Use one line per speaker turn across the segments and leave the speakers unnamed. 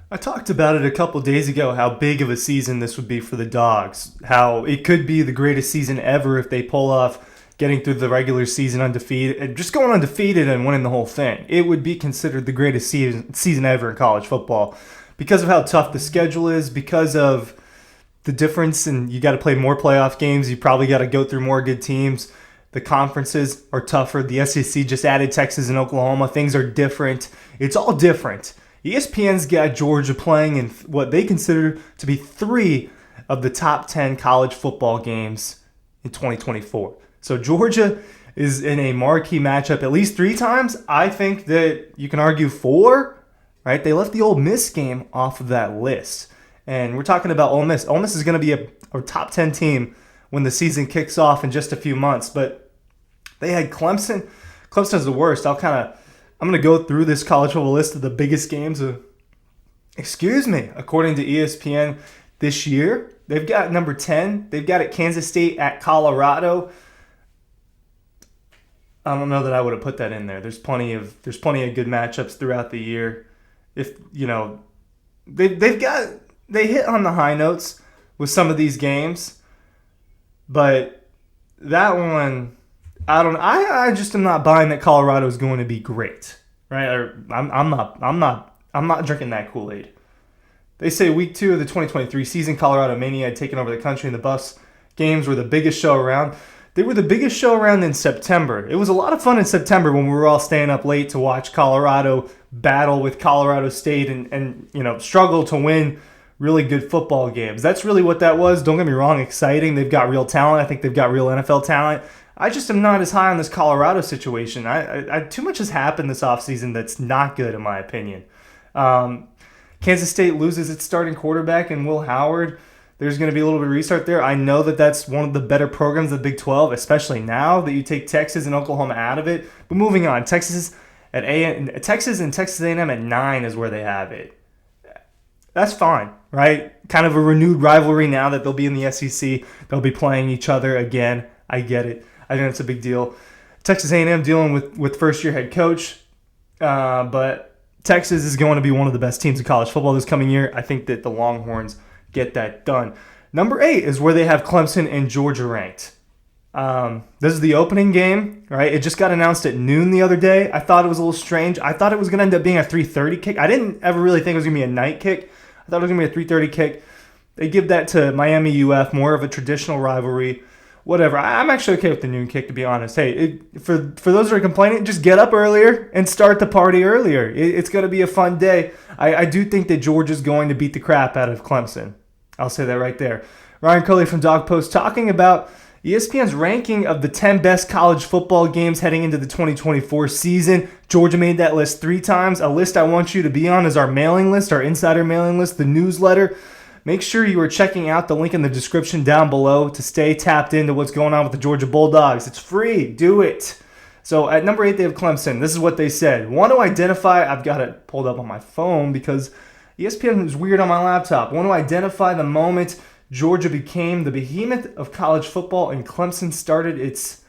I talked about it a couple days ago how big of a season this would be for the Dogs. How it could be the greatest season ever if they pull off getting through the regular season undefeated, just going undefeated and winning the whole thing. It would be considered the greatest season ever in college football because of how tough the schedule is, because of the difference, and you got to play more playoff games. You probably got to go through more good teams. The conferences are tougher. The SEC just added Texas and Oklahoma. Things are different. It's all different. ESPN's got Georgia playing in what they consider to be three of the top 10 college football games in 2024. So Georgia is in a marquee matchup at least three times. I think that you can argue four, right? They left the Ole Miss game off of that list. And we're talking about Ole Miss. Ole Miss is going to be a top 10 team when the season kicks off in just a few months. But they had Clemson. Clemson's the worst. I'm going to go through this college football list of the biggest games according to ESPN this year. They've got number 10. They've got it Kansas State at Colorado. I don't know that I would have put that in there. There's plenty of good matchups throughout the year. If you know, they hit on the high notes with some of these games, but that one, I just am not buying that Colorado is going to be great, right? I'm not drinking that Kool-Aid. They say week 2 of the 2023 season, Colorado Mania had taken over the country, and the Buffs games were the biggest show around. They were the biggest show around in September. It was a lot of fun in September when we were all staying up late to watch Colorado battle with Colorado State and struggle to win really good football games. That's really what that was. Don't get me wrong, exciting. They've got real talent. I think they've got real NFL talent. I just am not as high on this Colorado situation. I too much has happened this offseason that's not good in my opinion. Kansas State loses its starting quarterback and Will Howard. There's going to be a little bit of restart there. I know that that's one of the better programs of the Big 12, especially now that you take Texas and Oklahoma out of it. But moving on, Texas and Texas A&M at 9 is where they have it. That's fine, right? Kind of a renewed rivalry now that they'll be in the SEC. They'll be playing each other again. I get it. I think it's a big deal. Texas A&M dealing with first-year head coach, but Texas is going to be one of the best teams in college football this coming year. I think that the Longhorns get that done. Number 8 is where they have Clemson and Georgia ranked. This is the opening game, right? It just got announced at noon the other day. I thought it was a little strange. I thought it was going to end up being a 3:30 kick. I didn't ever really think it was going to be a night kick. I thought it was going to be a 3:30 kick. They give that to Miami UF, more of a traditional rivalry. Whatever. I'm actually okay with the noon kick, to be honest. Hey, for those that are complaining, just get up earlier and start the party earlier. It's going to be a fun day. I do think that Georgia's going to beat the crap out of Clemson. I'll say that right there. Ryan Curley from Dawg Post talking about ESPN's ranking of the 10 best college football games heading into the 2024 season. Georgia made that list 3 times. A list I want you to be on is our mailing list, our insider mailing list, the newsletter. Make sure you are checking out the link in the description down below to stay tapped into what's going on with the Georgia Bulldogs. It's free. Do it. So at number 8, they have Clemson. This is what they said. Want to identify, I've got it pulled up on my phone because ESPN is weird on my laptop. Want to identify the moment Georgia became the behemoth of college football and Clemson started its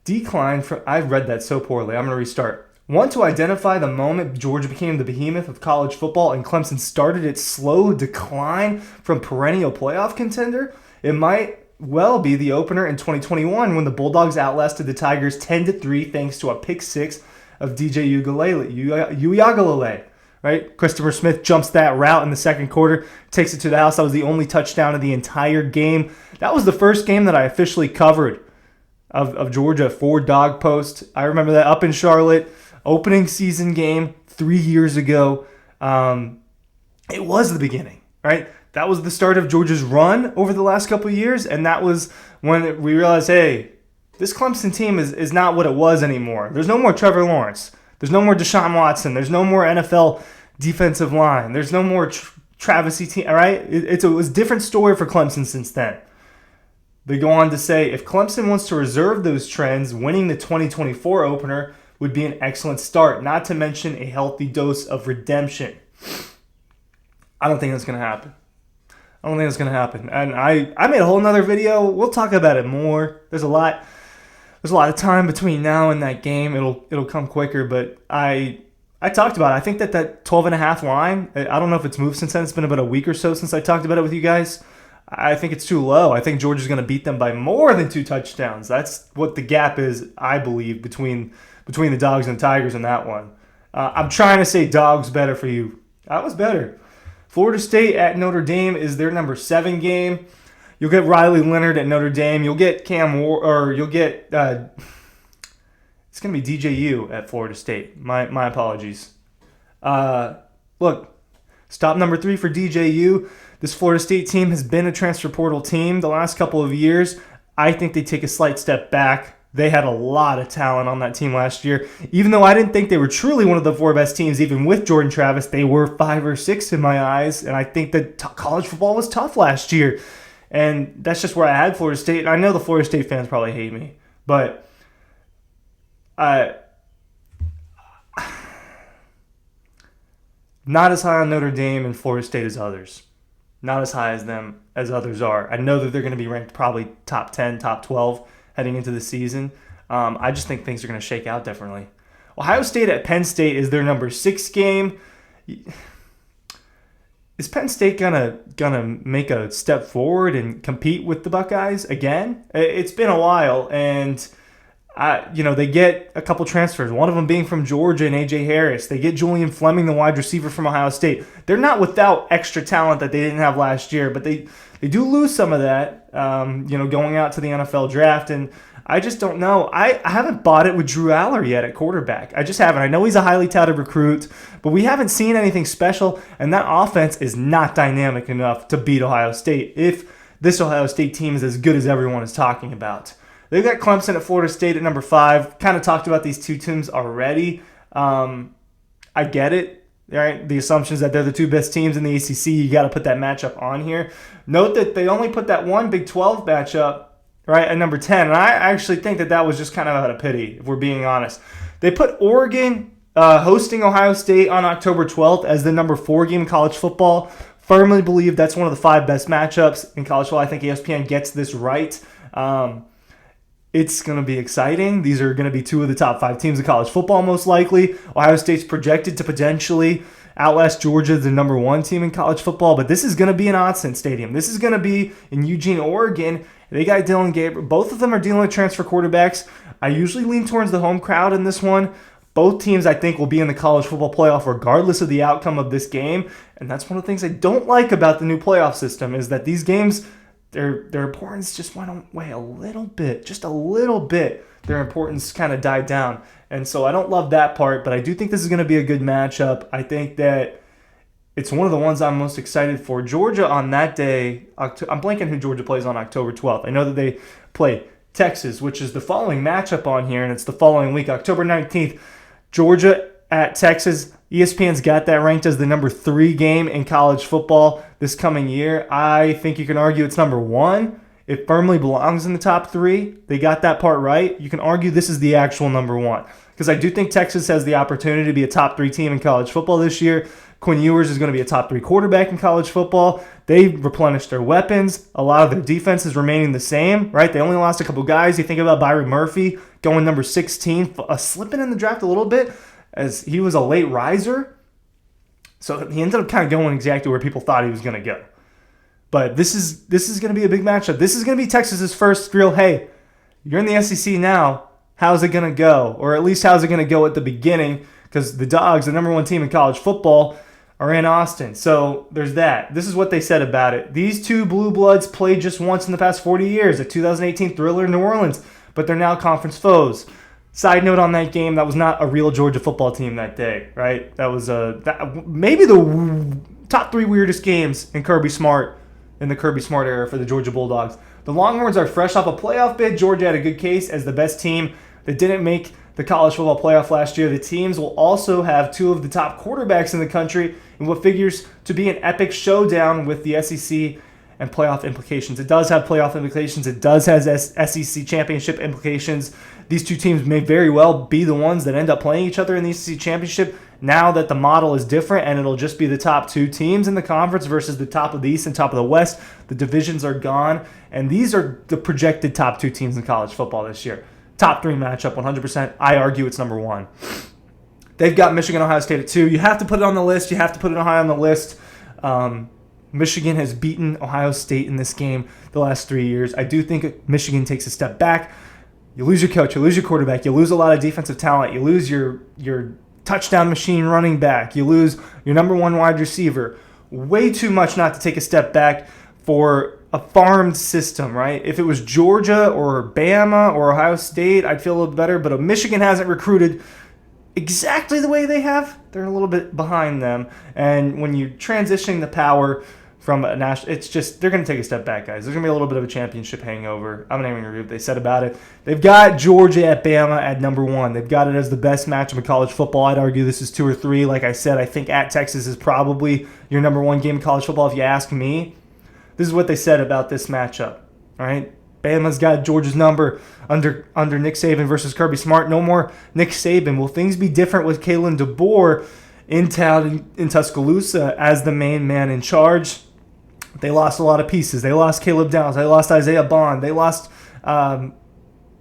decline. I've read that so poorly. I'm going to restart. Want to identify the moment Georgia became the behemoth of college football and Clemson started its slow decline from perennial playoff contender? It might well be the opener in 2021 when the Bulldogs outlasted the Tigers 10-3 thanks to a pick 6 of DJ Uiagalelei. Right? Christopher Smith jumps that route in the second quarter, takes it to the house. That was the only touchdown of the entire game. That was the first game that I officially covered of Georgia for Dawg Post. I remember that up in Charlotte. Opening season game 3 years ago. It was the beginning, right? That was the start of Georgia's run over the last couple of years, and that was when we realized, hey, this Clemson team is not what it was anymore. There's no more Trevor Lawrence. There's no more Deshaun Watson. There's no more NFL defensive line. There's no more Travis Etienne, all right? It was a different story for Clemson since then. They go on to say, if Clemson wants to reserve those trends, winning the 2024 opener would be an excellent start, not to mention a healthy dose of redemption. I don't think that's going to happen. And I made a whole nother video. We'll talk about it more. There's a lot of time between now and that game. It'll come quicker, but I I talked about it. I think that 12.5 line, I don't know if it's moved since then. It's been about a week or so since I talked about it with you guys. I think it's too low. I think Georgia's going to beat them by more than 2 touchdowns. That's what the gap is, I believe, between the Dogs and the Tigers in that one. I'm trying to say Dogs better for you. I was better. Florida State at Notre Dame is their number 7 game. You'll get Riley Leonard at Notre Dame. You'll get it's going to be DJU at Florida State. My apologies. Look, stop number 3 for DJU. This Florida State team has been a transfer portal team the last couple of years. I think they take a slight step back. They had a lot of talent on that team last year. Even though I didn't think they were truly one of the 4 best teams, even with Jordan Travis, they were 5 or 6 in my eyes. And I think that college football was tough last year. And that's just where I had Florida State. And I know the Florida State fans probably hate me. But not as high on Notre Dame and Florida State as others. Not as high as them as others are. I know that they're going to be ranked probably top 10, top 12 heading into the season. I just think things are going to shake out differently. Ohio State at Penn State is their number 6 game. Is Penn State gonna make a step forward and compete with the Buckeyes again? It's been a while, and they get a couple transfers, one of them being from Georgia and A.J. Harris. They get Julian Fleming, the wide receiver from Ohio State. They're not without extra talent that they didn't have last year, but they do lose some of that, going out to the NFL draft. And I just don't know. I haven't bought it with Drew Aller yet at quarterback. I just haven't. I know he's a highly touted recruit, but we haven't seen anything special, and that offense is not dynamic enough to beat Ohio State if this Ohio State team is as good as everyone is talking about. They've got Clemson at Florida State at number 5. Kind of talked about these 2 teams already. I get it. Right? The assumption is that they're the 2 best teams in the ACC. You got to put that matchup on here. Note that they only put that one Big 12 matchup right at number 10, and I actually think that was just kind of out of pity, if we're being honest. They put Oregon hosting Ohio State on October 12th as the number 4 game in college football. Firmly believe that's one of the 5 best matchups in college football. I think ESPN gets this right. It's going to be exciting. These are going to be 2 of the top 5 teams in college football, most likely. Ohio State's projected to potentially outlast Georgia, the number 1 team in college football, but this is going to be in Autzen Stadium. This is going to be in Eugene, Oregon. They got Dylan Gabriel. Both of them are dealing with transfer quarterbacks. I usually lean towards the home crowd in this one. Both teams, I think, will be in the college football playoff regardless of the outcome of this game, and that's one of the things I don't like about the new playoff system is that these games, their importance just went away a little bit, just a little bit. Their importance kind of died down. And so I don't love that part, but I do think this is going to be a good matchup. I think that it's one of the ones I'm most excited for. Georgia on that day, I'm blanking who Georgia plays on October 12th. I know that they play Texas, which is the following matchup on here, and it's the following week, October 19th. Georgia at Texas. ESPN's got that ranked as the number 3 game in college football this coming year. I think you can argue it's number 1. It firmly belongs in the top 3. They got that part right. You can argue this is the actual number 1. Because I do think Texas has the opportunity to be a top 3 team in college football this year. Quinn Ewers is going to be a top 3 quarterback in college football. They replenished their weapons. A lot of their defense is remaining the same, right? They only lost a couple guys. You think about Byron Murphy going number 16, slipping in the draft a little bit as he was a late riser. So he ended up kind of going exactly where people thought he was going to go. But this is going to be a big matchup. This is going to be Texas's first real, hey, you're in the SEC now. How's it going to go? Or at least how's it going to go at the beginning? Because the Dogs, the number 1 team in college football, are in Austin. So there's that. This is what they said about it. These 2 Blue Bloods played just once in the past 40 years, a 2018 thriller in New Orleans, but they're now conference foes. Side note on that game, that was not a real Georgia football team that day, right? That was maybe the top 3 weirdest games in the Kirby Smart era for the Georgia Bulldogs. The Longhorns are fresh off a playoff bid. Georgia had a good case as the best team that didn't make the college football playoff last year. The teams will also have 2 of the top quarterbacks in the country in what figures to be an epic showdown with the SEC and playoff implications. It does have playoff implications. It does have SEC championship implications. These 2 teams may very well be the ones that end up playing each other in the SEC championship now that the model is different and it'll just be the top 2 teams in the conference versus the top of the East and top of the West. The divisions are gone, and these are the projected top 2 teams in college football this year. Top 3 matchup, 100%. I argue it's number 1. They've got Michigan, Ohio State at 2. You have to put it on the list. You have to put it high on the list. Michigan has beaten Ohio State in this game the last 3 years. I do think Michigan takes a step back. You lose your coach. You lose your quarterback. You lose a lot of defensive talent. You lose your touchdown machine running back. You lose your number one wide receiver. Way too much not to take a step back for a farmed system, right? If it was Georgia or Bama or Ohio State, I'd feel a little better. But if Michigan hasn't recruited exactly the way they have, they're a little bit behind them. And when you're transitioning the power from a national, it's just, they're going to take a step back, guys. There's going to be a little bit of a championship hangover. I'm not even going to read what they said about it. They've got Georgia at Bama at number 1. They've got it as the best matchup in college football. I'd argue this is 2 or 3. Like I said, I think at Texas is probably your number 1 game in college football if you ask me. This is what they said about this matchup, all right? Bama's got Georgia's number under Nick Saban versus Kirby Smart. No more Nick Saban. Will things be different with Kalen DeBoer in town in Tuscaloosa as the main man in charge? They lost a lot of pieces. They lost Caleb Downs. They lost Isaiah Bond. They lost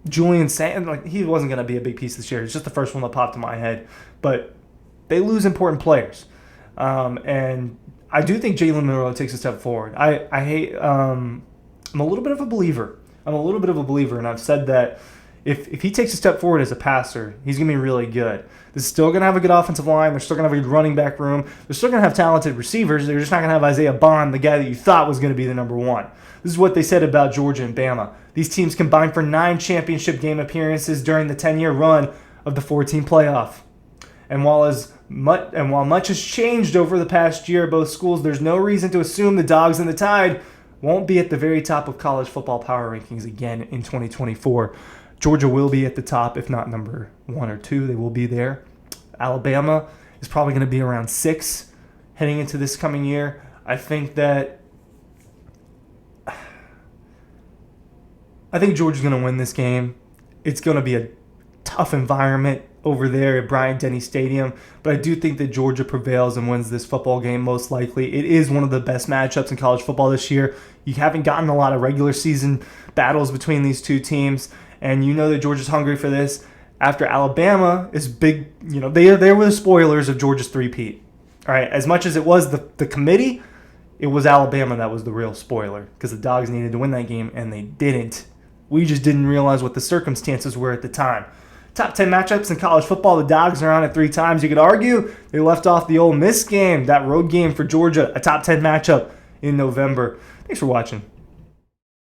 Julian Sand. Like, he wasn't going to be a big piece this year. It's just the first one that popped in my head. But they lose important players. And I do think Jalen Milroe takes a step forward. I'm a little bit of a believer. And I've said that if he takes a step forward as a passer, he's going to be really good. They're still going to have a good offensive line. They're still going to have a good running back room. They're still going to have talented receivers. They're just not going to have Isaiah Bond, the guy that you thought was going to be the number 1. This is what they said about Georgia and Bama. These teams combined for 9 championship game appearances during the 10-year run of the 14 playoff. And while much has changed over the past year at both schools, there's no reason to assume the Dogs and the Tide won't be at the very top of college football power rankings again in 2024. Georgia will be at the top, if not number 1 or 2. They will be there. Alabama is probably going to be around 6 heading into this coming year. I think Georgia's going to win this game. It's going to be a tough environment over there at Bryant-Denny Stadium, but I do think that Georgia prevails and wins this football game most likely. It is one of the best matchups in college football this year. You haven't gotten a lot of regular season battles between these two teams, and you know that Georgia's hungry for this. After Alabama is big, they were the spoilers of Georgia's three-peat. All right, as much as it was the committee, it was Alabama that was the real spoiler because the Dogs needed to win that game, and they didn't. We just didn't realize what the circumstances were at the time. Top 10 matchups in college football, the Dogs are on it 3 times. You could argue they left off the Ole Miss game, that road game for Georgia, a top 10 matchup in November. Thanks for watching.